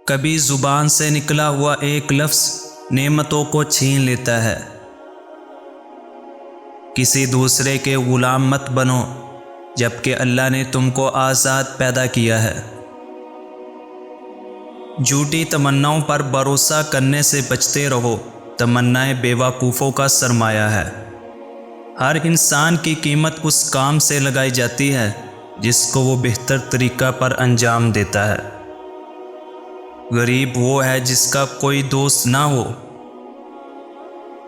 کبھی زبان سے نکلا ہوا ایک لفظ نعمتوں کو چھین لیتا ہے۔ کسی دوسرے کے غلام مت بنو جبکہ اللہ نے تم کو آزاد پیدا کیا ہے۔ جھوٹی تمناؤں پر بھروسہ کرنے سے بچتے رہو، تمنائیں بیوقوفوں کا سرمایہ ہے۔ ہر انسان کی قیمت اس کام سے لگائی جاتی ہے جس کو وہ بہتر طریقہ پر انجام دیتا ہے۔ غریب وہ ہے جس کا کوئی دوست نہ ہو۔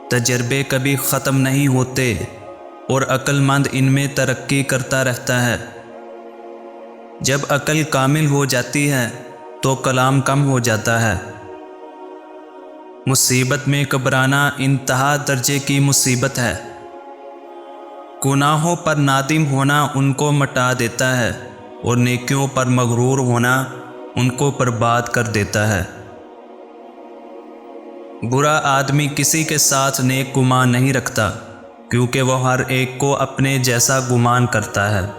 تجربے کبھی ختم نہیں ہوتے اور عقل مند ان میں ترقی کرتا رہتا ہے۔ جب عقل کامل ہو جاتی ہے تو کلام کم ہو جاتا ہے۔ مصیبت میں گھبرانا انتہا درجے کی مصیبت ہے۔ گناہوں پر نادم ہونا ان کو مٹا دیتا ہے اور نیکیوں پر مغرور ہونا ان کو برباد کر دیتا ہے۔ برا آدمی کسی کے ساتھ نیک گمان نہیں رکھتا کیونکہ وہ ہر ایک کو اپنے جیسا گمان کرتا ہے۔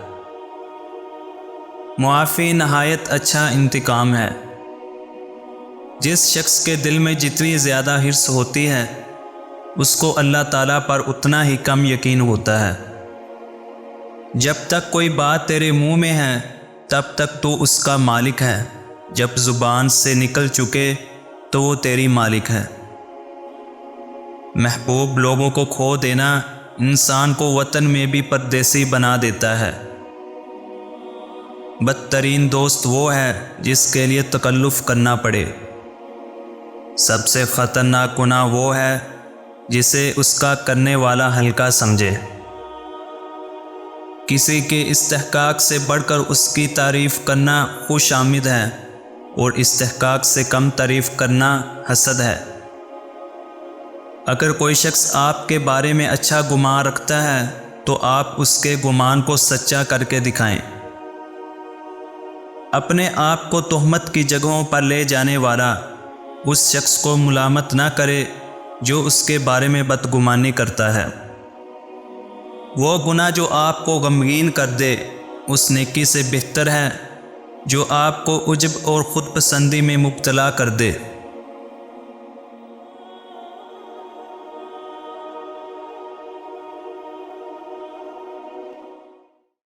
معافی نہایت اچھا انتقام ہے۔ جس شخص کے دل میں جتنی زیادہ حرص ہوتی ہے اس کو اللہ تعالیٰ پر اتنا ہی کم یقین ہوتا ہے۔ جب تک کوئی بات تیرے منہ میں ہے تب تک تو اس کا مالک ہے، جب زبان سے نکل چکے تو وہ تیری مالک ہے۔ محبوب لوگوں کو کھو دینا انسان کو وطن میں بھی پردیسی بنا دیتا ہے۔ بدترین دوست وہ ہے جس کے لیے تکلف کرنا پڑے۔ سب سے خطرناک گناہ وہ ہے جسے اس کا کرنے والا ہلکا سمجھے۔ کسی کے استحقاق سے بڑھ کر اس کی تعریف کرنا خوش آمد ہے اور استحقاق سے کم تعریف کرنا حسد ہے۔ اگر کوئی شخص آپ کے بارے میں اچھا گمان رکھتا ہے تو آپ اس کے گمان کو سچا کر کے دکھائیں۔ اپنے آپ کو تہمت کی جگہوں پر لے جانے والا اس شخص کو ملامت نہ کرے جو اس کے بارے میں بدگمانی کرتا ہے۔ وہ گناہ جو آپ کو غمگین کر دے اس نیکی سے بہتر ہے جو آپ کو عجب اور خود پسندی میں مبتلا کر دے۔